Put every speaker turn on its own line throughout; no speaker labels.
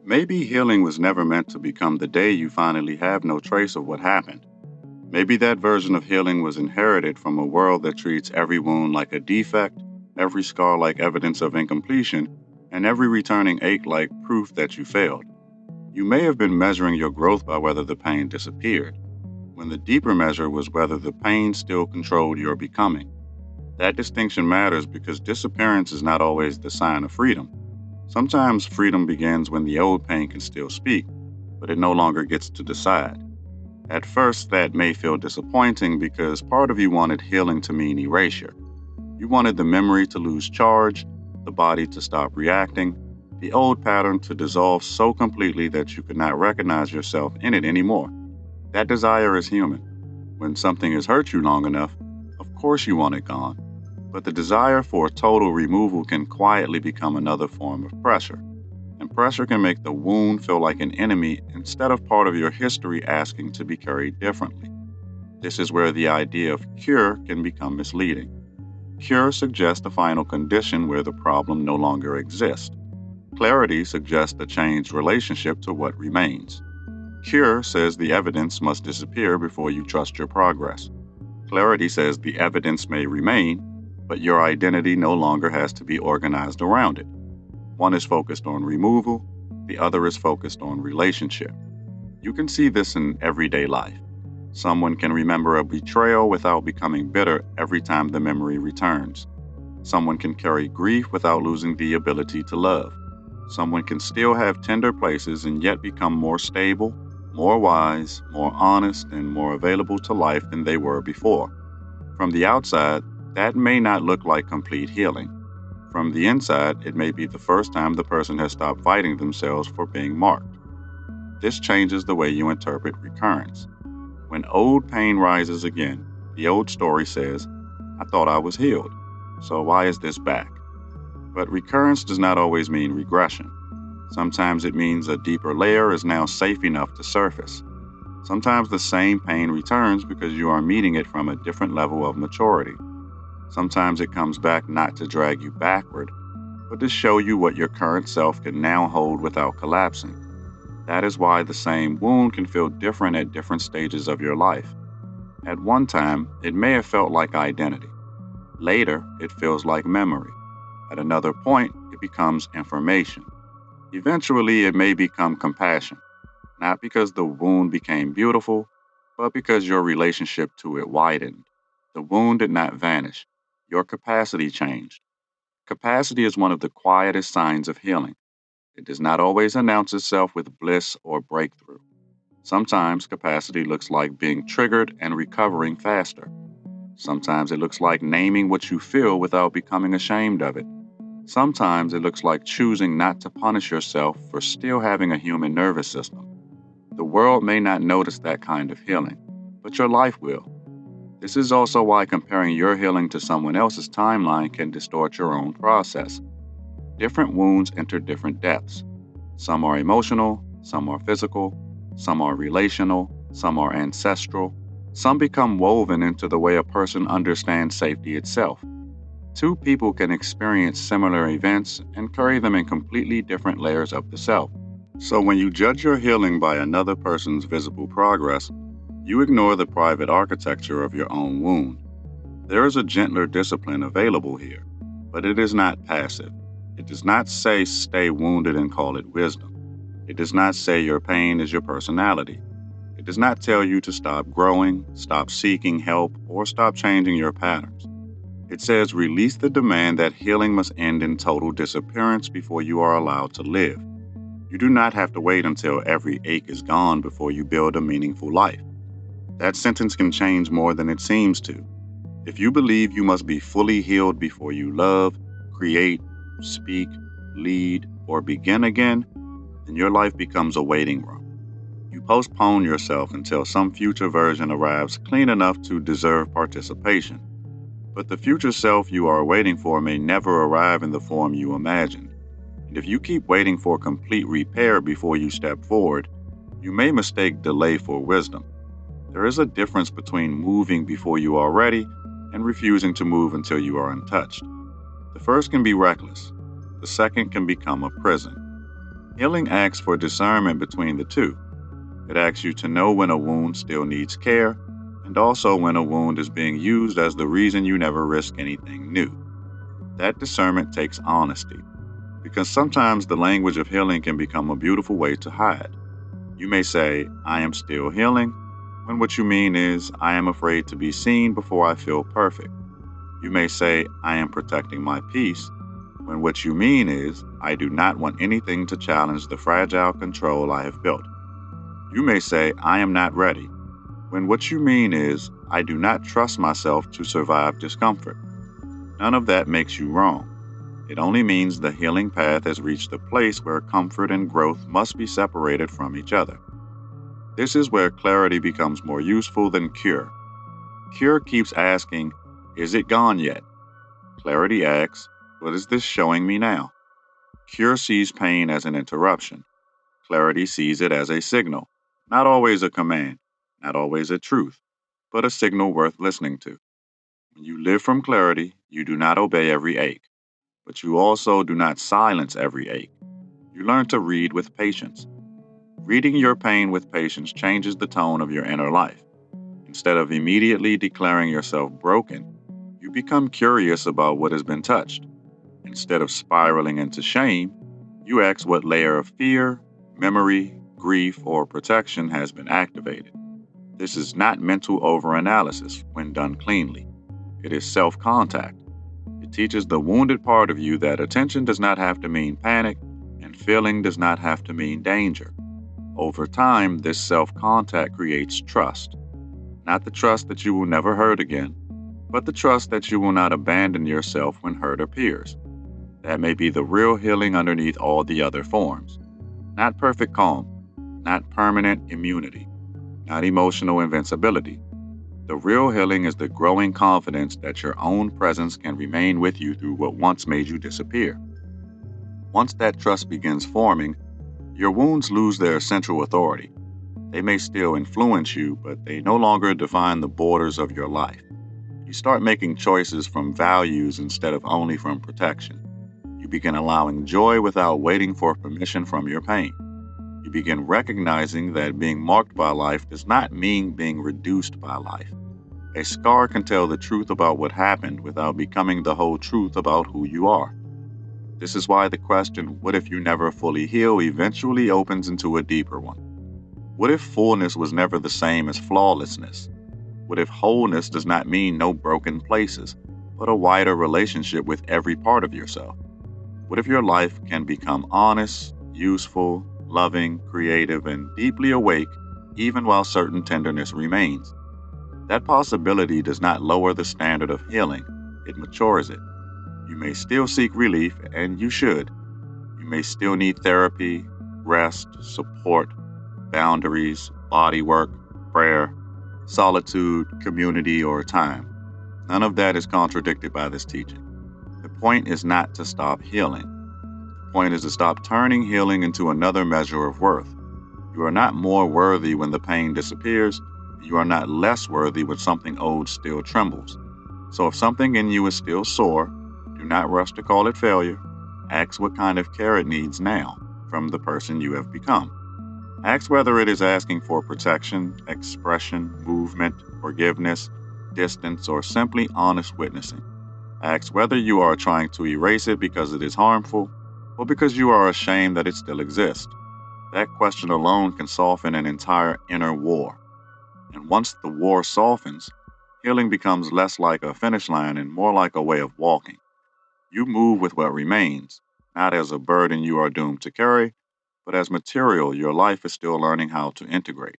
Maybe healing was never meant to become the day you finally have no trace of what happened. Maybe that version of healing was inherited from a world that treats every wound like a defect, every scar like evidence of incompletion, and every returning ache like proof that you failed. You may have been measuring your growth by whether the pain disappeared, when the deeper measure was whether the pain still controlled your becoming. That distinction matters because disappearance is not always the sign of freedom. Sometimes freedom begins when the old pain can still speak, but it no longer gets to decide. At first, that may feel disappointing because part of you wanted healing to mean erasure. You wanted the memory to lose charge, the body to stop reacting, the old pattern to dissolve so completely that you could not recognize yourself in it anymore. That desire is human. When something has hurt you long enough, of course you want it gone. But the desire for total removal can quietly become another form of pressure. And pressure can make the wound feel like an enemy instead of part of your history asking to be carried differently. This is where the idea of cure can become misleading. Cure suggests a final condition where the problem no longer exists. Clarity suggests a changed relationship to what remains. Cure says the evidence must disappear before you trust your progress. Clarity says the evidence may remain, but your identity no longer has to be organized around it. One is focused on removal, the other is focused on relationship. You can see this in everyday life. Someone can remember a betrayal without becoming bitter every time the memory returns. Someone can carry grief without losing the ability to love. Someone can still have tender places and yet become more stable, more wise, more honest, and more available to life than they were before. From the outside, that may not look like complete healing. From the inside, it may be the first time the person has stopped fighting themselves for being marked. This changes the way you interpret recurrence. When old pain rises again, the old story says, I thought I was healed, so why is this back? But recurrence does not always mean regression. Sometimes it means a deeper layer is now safe enough to surface. Sometimes the same pain returns because you are meeting it from a different level of maturity. Sometimes it comes back not to drag you backward, but to show you what your current self can now hold without collapsing. That is why the same wound can feel different at different stages of your life. At one time, it may have felt like identity. Later, it feels like memory. At another point, it becomes information. Eventually, it may become compassion, not because the wound became beautiful, but because your relationship to it widened. The wound did not vanish. Your capacity changed. Capacity is one of the quietest signs of healing. It does not always announce itself with bliss or breakthrough. Sometimes capacity looks like being triggered and recovering faster. Sometimes it looks like naming what you feel without becoming ashamed of it. Sometimes it looks like choosing not to punish yourself for still having a human nervous system. The world may not notice that kind of healing, but your life will. This is also why comparing your healing to someone else's timeline can distort your own process. Different wounds enter different depths. Some are emotional, some are physical, some are relational, some are ancestral. Some become woven into the way a person understands safety itself. Two people can experience similar events and carry them in completely different layers of the self. So when you judge your healing by another person's visible progress, you ignore the private architecture of your own wound. There is a gentler discipline available here, but it is not passive. It does not say stay wounded and call it wisdom. It does not say your pain is your personality. It does not tell you to stop growing, stop seeking help, or stop changing your patterns. It says release the demand that healing must end in total disappearance before you are allowed to live. You do not have to wait until every ache is gone before you build a meaningful life. That sentence can change more than it seems to. If you believe you must be fully healed before you love, create, speak, lead, or begin again, then your life becomes a waiting room. You postpone yourself until some future version arrives clean enough to deserve participation. But the future self you are waiting for may never arrive in the form you imagined. And if you keep waiting for complete repair before you step forward, you may mistake delay for wisdom. There is a difference between moving before you are ready and refusing to move until you are untouched. The first can be reckless, the second can become a prison. Healing asks for discernment between the two. It asks you to know when a wound still needs care, and also when a wound is being used as the reason you never risk anything new. That discernment takes honesty, because sometimes the language of healing can become a beautiful way to hide. You may say, I am still healing, when what you mean is, I am afraid to be seen before I feel perfect. You may say, I am protecting my peace, when what you mean is, I do not want anything to challenge the fragile control I have built. You may say, I am not ready, when what you mean is, I do not trust myself to survive discomfort. None of that makes you wrong. It only means the healing path has reached a place where comfort and growth must be separated from each other. This is where clarity becomes more useful than cure. Cure keeps asking, is it gone yet? Clarity asks, what is this showing me now? Cure sees pain as an interruption. Clarity sees it as a signal, not always a command, not always a truth, but a signal worth listening to. When you live from clarity, you do not obey every ache, but you also do not silence every ache. You learn to read with patience. Reading your pain with patience changes the tone of your inner life. Instead of immediately declaring yourself broken, you become curious about what has been touched. Instead of spiraling into shame, you ask what layer of fear, memory, grief, or protection has been activated. This is not mental overanalysis when done cleanly. It is self contact. It teaches the wounded part of you that attention does not have to mean panic, and feeling does not have to mean danger. Over time, this self contact creates trust. Not the trust that you will never hurt again, but the trust that you will not abandon yourself when hurt appears. That may be the real healing underneath all the other forms. Not perfect calm, not permanent immunity, not emotional invincibility. The real healing is the growing confidence that your own presence can remain with you through what once made you disappear. Once that trust begins forming, your wounds lose their central authority. They may still influence you, but they no longer define the borders of your life. You start making choices from values instead of only from protection. You begin allowing joy without waiting for permission from your pain. You begin recognizing that being marked by life does not mean being reduced by life. A scar can tell the truth about what happened without becoming the whole truth about who you are. This is why the question, what if you never fully heal, eventually opens into a deeper one. What if fullness was never the same as flawlessness? What if wholeness does not mean no broken places, but a wider relationship with every part of yourself? What if your life can become honest, useful, loving, creative, and deeply awake, even while certain tenderness remains? That possibility does not lower the standard of healing, it matures it. You may still seek relief, and you should. You may still need therapy, rest, support, boundaries, body work, prayer, solitude, community, or time. None of that is contradicted by this teaching. The point is not to stop healing. The point is to stop turning healing into another measure of worth. You are not more worthy when the pain disappears. You are not less worthy when something old still trembles. So if something in you is still sore, do not rush to call it failure. Ask what kind of care it needs now from the person you have become. Ask whether it is asking for protection, expression, movement, forgiveness, distance, or simply honest witnessing. Ask whether you are trying to erase it because it is harmful or because you are ashamed that it still exists. That question alone can soften an entire inner war. And once the war softens, healing becomes less like a finish line and more like a way of walking. You move with what remains, not as a burden you are doomed to carry, but as material your life is still learning how to integrate.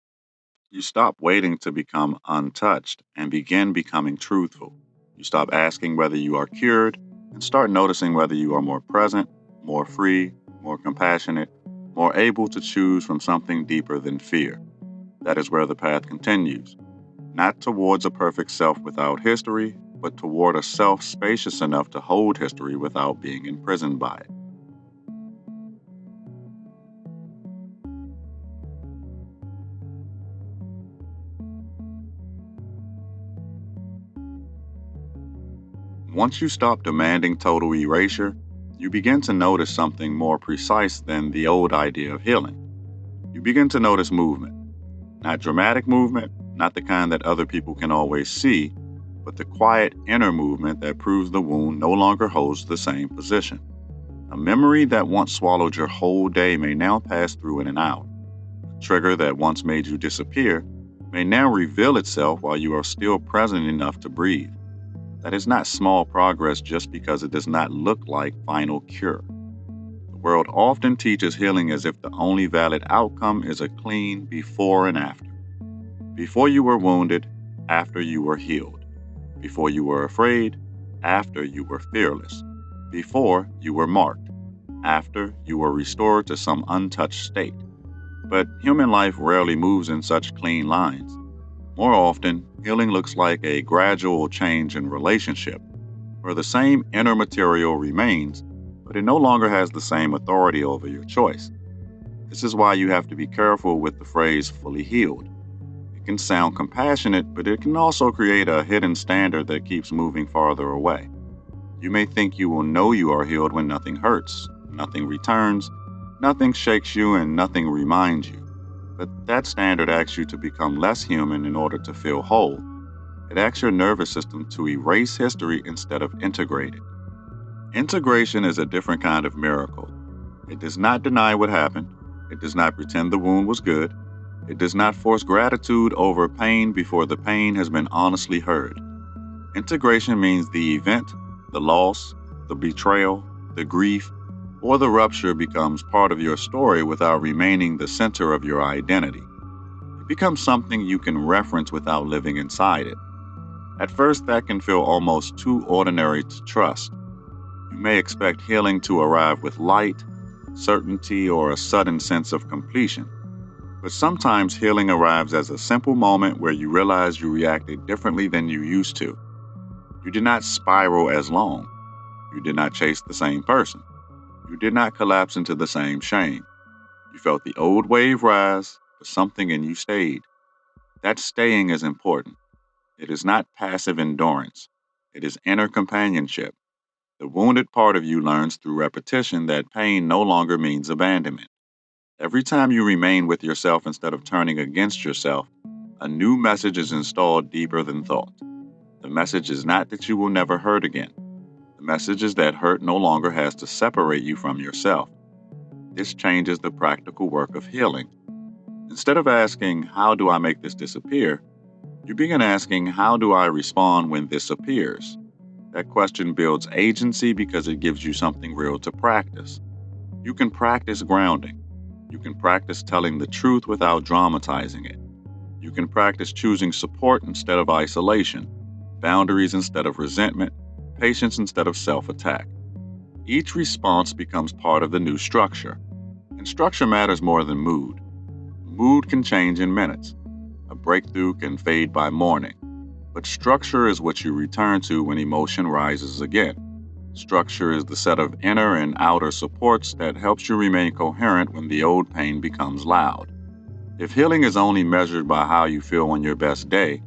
You stop waiting to become untouched and begin becoming truthful. You stop asking whether you are cured and start noticing whether you are more present, more free, more compassionate, more able to choose from something deeper than fear. That is where the path continues, not towards a perfect self without history, but toward a self spacious enough to hold history without being imprisoned by it. Once you stop demanding total erasure, you begin to notice something more precise than the old idea of healing. You begin to notice movement, not dramatic movement, not the kind that other people can always see, but the quiet inner movement that proves the wound no longer holds the same position. A memory that once swallowed your whole day may now pass through in and out. A trigger that once made you disappear may now reveal itself while you are still present enough to breathe. That is not small progress just because it does not look like final cure. The world often teaches healing as if the only valid outcome is a clean before and after. Before you were wounded, after you were healed. Before you were afraid, after you were fearless. Before you were marked, after you were restored to some untouched state. But human life rarely moves in such clean lines. More often, healing looks like a gradual change in relationship, where the same inner material remains, but it no longer has the same authority over your choice. This is why you have to be careful with the phrase fully healed. It can sound compassionate, but it can also create a hidden standard that keeps moving farther away. You may think you will know you are healed when nothing hurts, nothing returns, nothing shakes you, and nothing reminds you. But that standard asks you to become less human in order to feel whole. It asks your nervous system to erase history instead of integrate it. Integration is a different kind of miracle. It does not deny what happened. It does not pretend the wound was good. It does not force gratitude over pain before the pain has been honestly heard. Integration means the event, the loss, the betrayal, the grief, or the rupture becomes part of your story without remaining the center of your identity. It becomes something you can reference without living inside it. At first, that can feel almost too ordinary to trust. You may expect healing to arrive with light, certainty, or a sudden sense of completion. But sometimes healing arrives as a simple moment where you realize you reacted differently than you used to. You did not spiral as long. You did not chase the same person. You did not collapse into the same shame. You felt the old wave rise, but something in you stayed. That staying is important. It is not passive endurance. It is inner companionship. The wounded part of you learns through repetition that pain no longer means abandonment. Every time you remain with yourself instead of turning against yourself, a new message is installed deeper than thought. The message is not that you will never hurt again. The message is that hurt no longer has to separate you from yourself. This changes the practical work of healing. Instead of asking, "How do I make this disappear?" you begin asking, "How do I respond when this appears?" That question builds agency because it gives you something real to practice. You can practice grounding. You can practice telling the truth without dramatizing it. You can practice choosing support instead of isolation, boundaries instead of resentment, patience instead of self-attack. Each response becomes part of the new structure. And structure matters more than mood. Mood can change in minutes. A breakthrough can fade by morning. But structure is what you return to when emotion rises again. Structure is the set of inner and outer supports that helps you remain coherent when the old pain becomes loud. If healing is only measured by how you feel on your best day,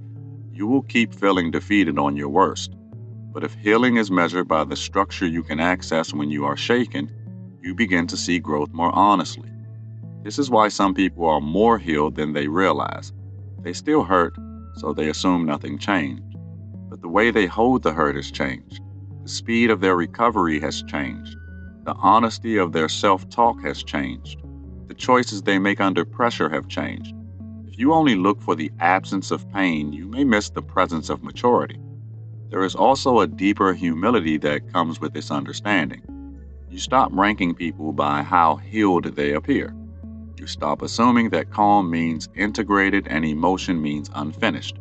you will keep feeling defeated on your worst. But if healing is measured by the structure you can access when you are shaken, you begin to see growth more honestly. This is why some people are more healed than they realize. They still hurt, so they assume nothing changed. But the way they hold the hurt has changed. The speed of their recovery has changed. The honesty of their self-talk has changed. The choices they make under pressure have changed. If you only look for the absence of pain, you may miss the presence of maturity. There is also a deeper humility that comes with this understanding. You stop ranking people by how healed they appear. You stop assuming that calm means integrated and emotion means unfinished.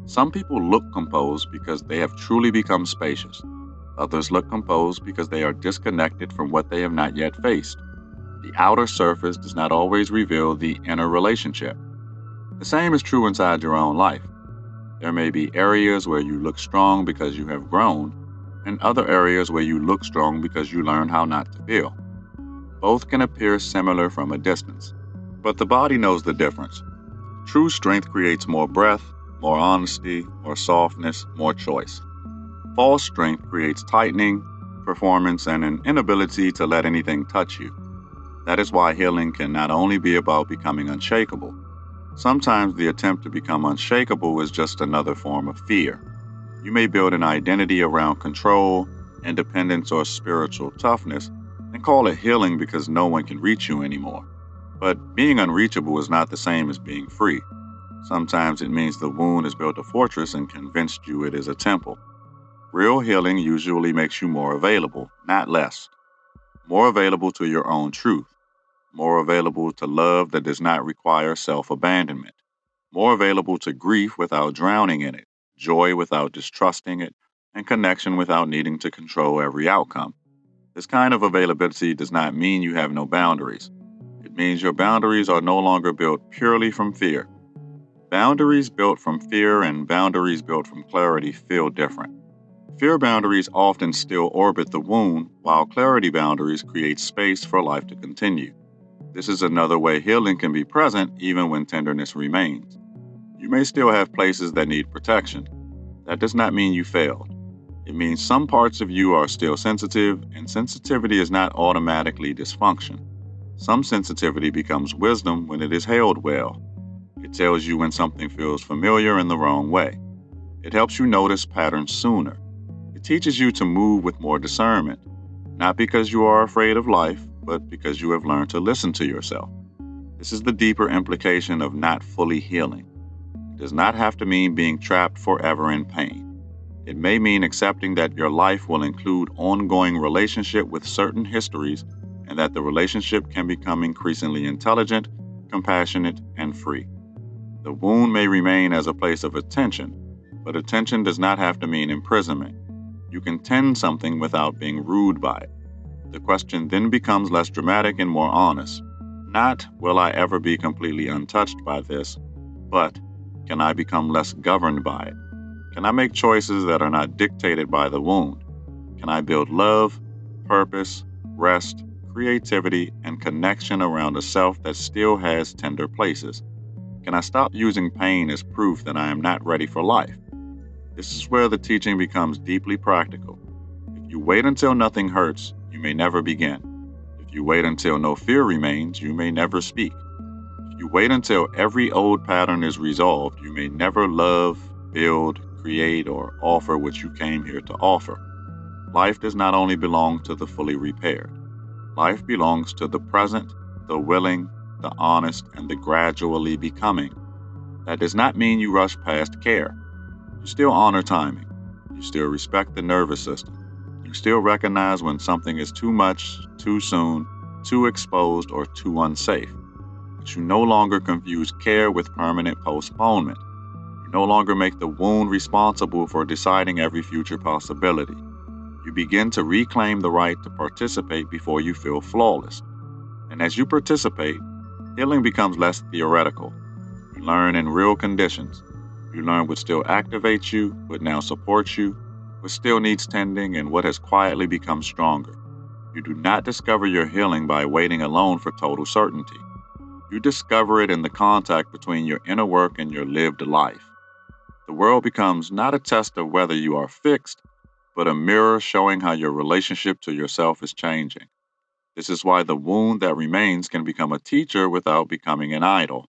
Some people look composed because they have truly become spacious. Others look composed because they are disconnected from what they have not yet faced. The outer surface does not always reveal the inner relationship. The same is true inside your own life. There may be areas where you look strong because you have grown, and other areas where you look strong because you learn how not to feel. Both can appear similar from a distance, but the body knows the difference. True strength creates more breath, more honesty, more softness, more choice. False strength creates tightening, performance, and an inability to let anything touch you. That is why healing can not only be about becoming unshakable. Sometimes the attempt to become unshakable is just another form of fear. You may build an identity around control, independence, or spiritual toughness and call it healing because no one can reach you anymore. But being unreachable is not the same as being free. Sometimes it means the wound has built a fortress and convinced you it is a temple. Real healing usually makes you more available, not less. More available to your own truth. More available to love that does not require self-abandonment. More available to grief without drowning in it, joy without distrusting it, and connection without needing to control every outcome. This kind of availability does not mean you have no boundaries. It means your boundaries are no longer built purely from fear. Boundaries built from fear and boundaries built from clarity feel different. Fear boundaries often still orbit the wound, while clarity boundaries create space for life to continue. This is another way healing can be present even when tenderness remains. You may still have places that need protection. That does not mean you failed. It means some parts of you are still sensitive, and sensitivity is not automatically dysfunction. Some sensitivity becomes wisdom when it is held well. It tells you when something feels familiar in the wrong way. It helps you notice patterns sooner. It teaches you to move with more discernment, not because you are afraid of life, but because you have learned to listen to yourself. This is the deeper implication of not fully healing. It does not have to mean being trapped forever in pain. It may mean accepting that your life will include ongoing relationship with certain histories and that the relationship can become increasingly intelligent, compassionate, and free. The wound may remain as a place of attention, but attention does not have to mean imprisonment. You can tend something without being rude by it. The question then becomes less dramatic and more honest. Not, will I ever be completely untouched by this, but can I become less governed by it? Can I make choices that are not dictated by the wound? Can I build love, purpose, rest, creativity, and connection around a self that still has tender places? Can I stop using pain as proof that I am not ready for life? This is where the teaching becomes deeply practical. If you wait until nothing hurts, you may never begin. If you wait until no fear remains, you may never speak. If you wait until every old pattern is resolved, you may never love, build, create, or offer what you came here to offer. Life does not only belong to the fully repaired. Life belongs to the present, the willing, the honest, and the gradually becoming. That does not mean you rush past care. You still honor timing. You still respect the nervous system. You still recognize when something is too much, too soon, too exposed, or too unsafe. But you no longer confuse care with permanent postponement. You no longer make the wound responsible for deciding every future possibility. You begin to reclaim the right to participate before you feel flawless. And as you participate, healing becomes less theoretical. You learn in real conditions. You learn what still activates you, what now supports you, what still needs tending, and what has quietly become stronger. You do not discover your healing by waiting alone for total certainty. You discover it in the contact between your inner work and your lived life. The world becomes not a test of whether you are fixed, but a mirror showing how your relationship to yourself is changing. This is why the wound that remains can become a teacher without becoming an idol.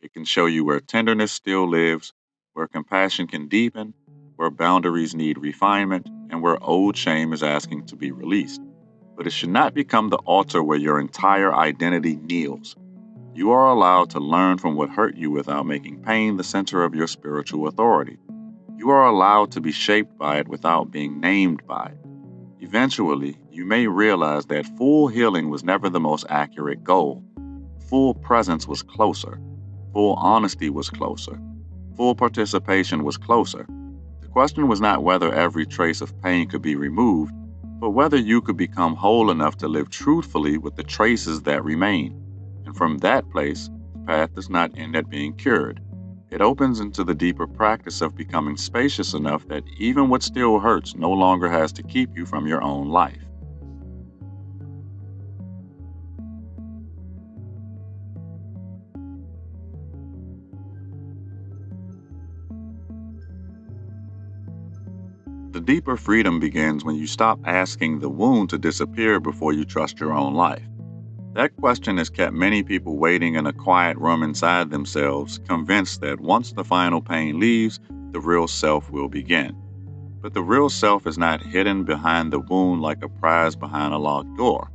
It can show you where tenderness still lives, where compassion can deepen, where boundaries need refinement, and where old shame is asking to be released. But it should not become the altar where your entire identity kneels. You are allowed to learn from what hurt you without making pain the center of your spiritual authority. You are allowed to be shaped by it without being named by it. Eventually, you may realize that full healing was never the most accurate goal. full presence was closer, full honesty was closer, full participation was closer. The question was not whether every trace of pain could be removed, but whether you could become whole enough to live truthfully with the traces that remain. And from that place, the path does not end at being cured. It opens into the deeper practice of becoming spacious enough that even what still hurts no longer has to keep you from your own life. The deeper freedom begins when you stop asking the wound to disappear before you trust your own life. That question has kept many people waiting in a quiet room inside themselves, convinced that once the final pain leaves, the real self will begin. But the real self is not hidden behind the wound like a prize behind a locked door.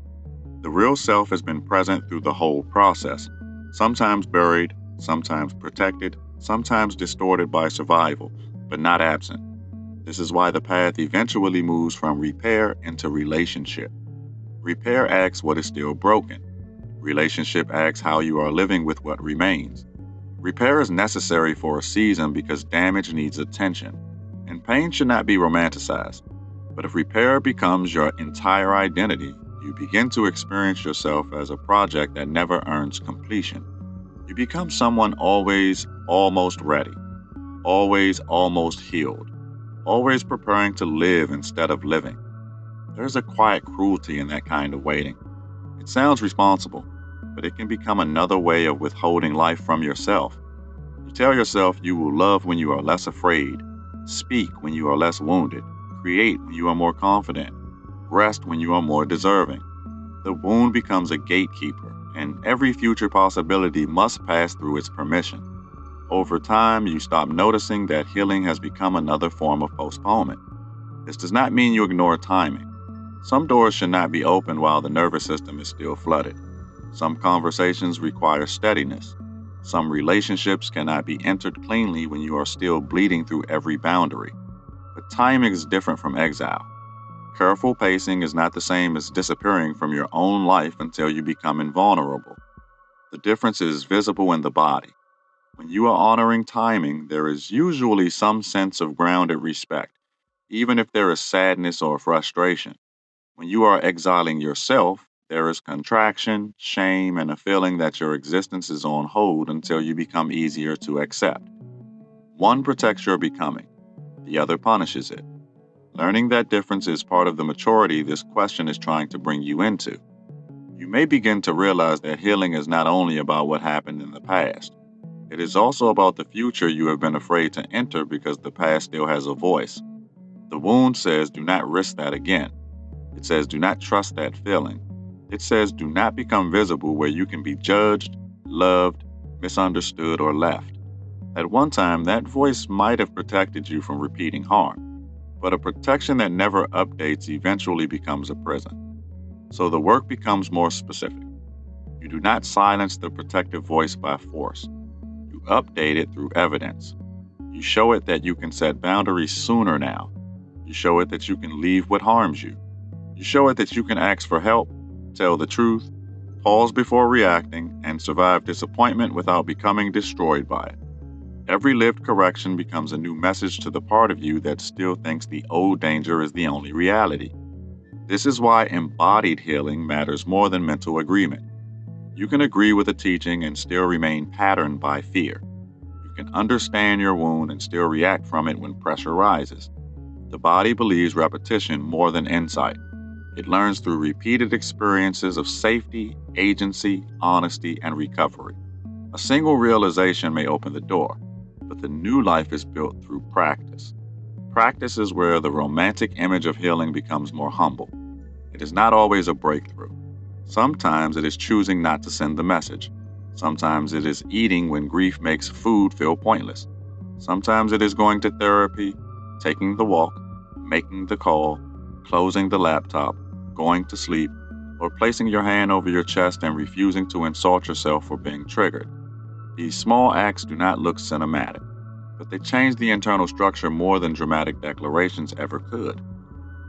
The real self has been present through the whole process, sometimes buried, sometimes protected, sometimes distorted by survival, but not absent. This is why the path eventually moves from repair into relationship. Repair asks what is still broken. Relationship asks how you are living with what remains. Repair is necessary for a season because damage needs attention, and pain should not be romanticized. But if repair becomes your entire identity, you begin to experience yourself as a project that never earns completion. You become someone always almost ready, always almost healed, always preparing to live instead of living. There's a quiet cruelty in that kind of waiting. It sounds responsible, but it can become another way of withholding life from yourself. You tell yourself you will love when you are less afraid, speak when you are less wounded, create when you are more confident, rest when you are more deserving. The wound becomes a gatekeeper, and every future possibility must pass through its permission. Over time, you stop noticing that healing has become another form of postponement. This does not mean you ignore timing. Some doors should not be opened while the nervous system is still flooded. Some conversations require steadiness. Some relationships cannot be entered cleanly when you are still bleeding through every boundary. But timing is different from exile. Careful pacing is not the same as disappearing from your own life until you become invulnerable. The difference is visible in the body. When you are honoring timing, there is usually some sense of grounded respect, even if there is sadness or frustration. When you are exiling yourself, there is contraction, shame, and a feeling that your existence is on hold until you become easier to accept. One protects your becoming, the other punishes it. Learning that difference is part of the maturity this question is trying to bring you into. You may begin to realize that healing is not only about what happened in the past. It is also about the future you have been afraid to enter because the past still has a voice. The wound says, do not risk that again. It says, do not trust that feeling. It says, do not become visible where you can be judged, loved, misunderstood, or left. At one time, that voice might have protected you from repeating harm, but a protection that never updates eventually becomes a prison. So the work becomes more specific. You do not silence the protective voice by force. You update it through evidence. You show it that you can set boundaries sooner now. You show it that you can leave what harms you. You show it that you can ask for help, tell the truth, pause before reacting, and survive disappointment without becoming destroyed by it. Every lived correction becomes a new message to the part of you that still thinks the old danger is the only reality. This is why embodied healing matters more than mental agreement. You can agree with a teaching and still remain patterned by fear. You can understand your wound and still react from it when pressure rises. The body believes repetition more than insight. It learns through repeated experiences of safety, agency, honesty, and recovery. A single realization may open the door, but the new life is built through practice. Practice is where the romantic image of healing becomes more humble. It is not always a breakthrough. Sometimes it is choosing not to send the message. Sometimes it is eating when grief makes food feel pointless. Sometimes it is going to therapy, taking the walk, making the call, closing the laptop, going to sleep, or placing your hand over your chest and refusing to insult yourself for being triggered. These small acts do not look cinematic, but they change the internal structure more than dramatic declarations ever could.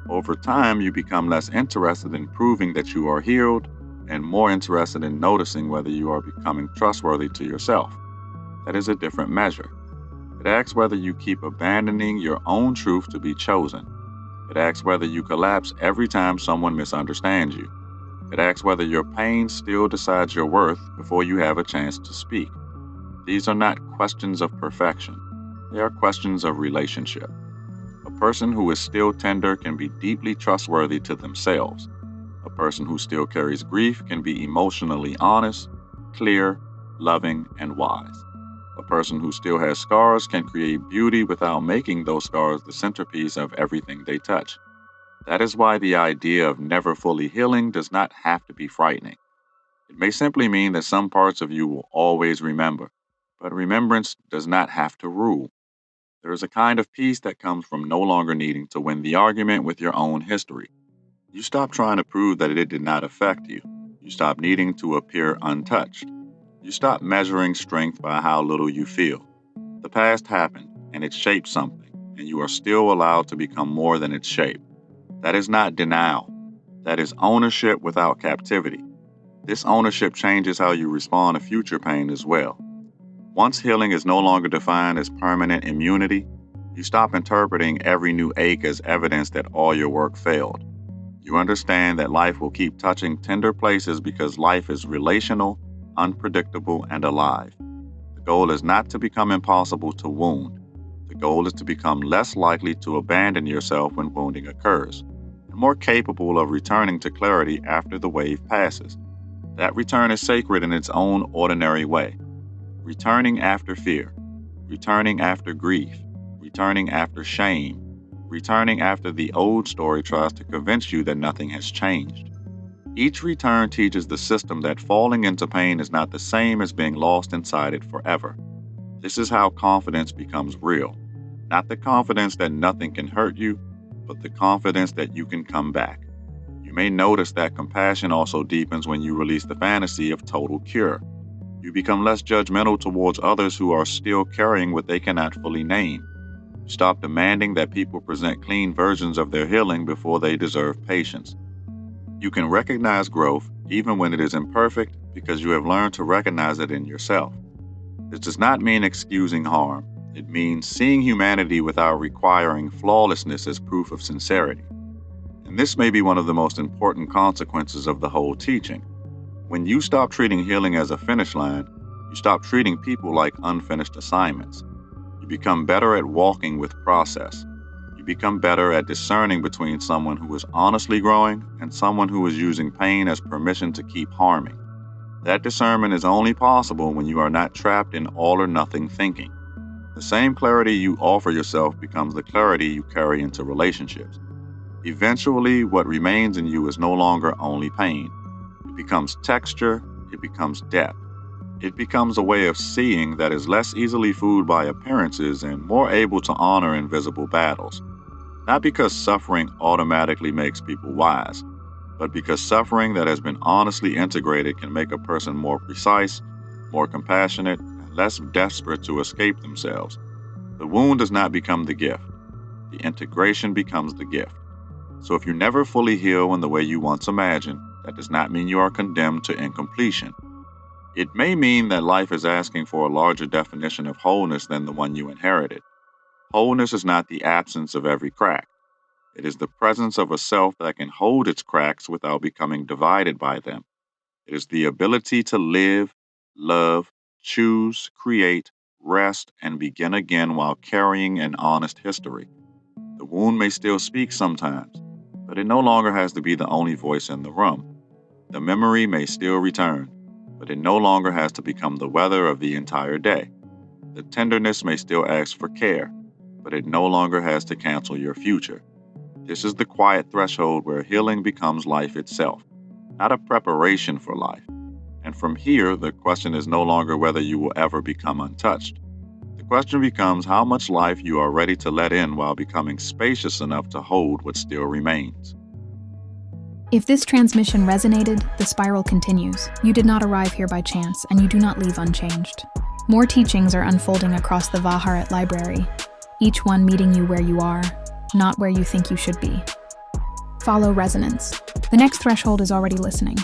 Over time, you become less interested in proving that you are healed and more interested in noticing whether you are becoming trustworthy to yourself. That is a different measure. It asks whether you keep abandoning your own truth to be chosen. It asks whether you collapse every time someone misunderstands you. It asks whether your pain still decides your worth before you have a chance to speak. These are not questions of perfection. They are questions of relationship. A person who is still tender can be deeply trustworthy to themselves. A person who still carries grief can be emotionally honest, clear, loving, and wise. A person who still has scars can create beauty without making those scars the centerpiece of everything they touch. That is why the idea of never fully healing does not have to be frightening. It may simply mean that some parts of you will always remember, but remembrance does not have to rule. There is a kind of peace that comes from no longer needing to win the argument with your own history. You stop trying to prove that it did not affect you. You stop needing to appear untouched. You stop measuring strength by how little you feel. The past happened, and it shaped something, and you are still allowed to become more than its shape. That is not denial. That is ownership without captivity. This ownership changes how you respond to future pain as well. Once healing is no longer defined as permanent immunity, you stop interpreting every new ache as evidence that all your work failed. You understand that life will keep touching tender places because life is relational, unpredictable, and alive. The goal is not to become impossible to wound. The goal is to become less likely to abandon yourself when wounding occurs, and more capable of returning to clarity after the wave passes. That return is sacred in its own ordinary way. Returning after fear, returning after grief, returning after shame, returning after the old story tries to convince you that nothing has changed. Each return teaches the system that falling into pain is not the same as being lost inside it forever. This is how confidence becomes real. Not the confidence that nothing can hurt you, but the confidence that you can come back. You may notice that compassion also deepens when you release the fantasy of total cure. You become less judgmental towards others who are still carrying what they cannot fully name. You stop demanding that people present clean versions of their healing before they deserve patience. You can recognize growth even when it is imperfect because you have learned to recognize it in yourself. This does not mean excusing harm. It means seeing humanity without requiring flawlessness as proof of sincerity. And this may be one of the most important consequences of the whole teaching. When you stop treating healing as a finish line, you stop treating people like unfinished assignments. You become better at walking with process. You become better at discerning between someone who is honestly growing and someone who is using pain as permission to keep harming. That discernment is only possible when you are not trapped in all or nothing thinking. The same clarity you offer yourself becomes the clarity you carry into relationships. Eventually, what remains in you is no longer only pain. It becomes texture, it becomes depth. It becomes a way of seeing that is less easily fooled by appearances and more able to honor invisible battles. Not because suffering automatically makes people wise, but because suffering that has been honestly integrated can make a person more precise, more compassionate, and less desperate to escape themselves. The wound does not become the gift. The integration becomes the gift. So if you never fully heal in the way you once imagined, that does not mean you are condemned to incompletion. It may mean that life is asking for a larger definition of wholeness than the one you inherited. Wholeness is not the absence of every crack. It is the presence of a self that can hold its cracks without becoming divided by them. It is the ability to live, love, choose, create, rest, and begin again while carrying an honest history. The wound may still speak sometimes, but it no longer has to be the only voice in the room. The memory may still return, but it no longer has to become the weather of the entire day. The tenderness may still ask for care, but it no longer has to cancel your future. This is the quiet threshold where healing becomes life itself, not a preparation for life. And from here, the question is no longer whether you will ever become untouched. The question becomes how much life you are ready to let in while becoming spacious enough to hold what still remains.
If this transmission resonated, the spiral continues. You did not arrive here by chance, and you do not leave unchanged. More teachings are unfolding across the Haret library, each one meeting you where you are, not where you think you should be. Follow resonance. The next threshold is already listening.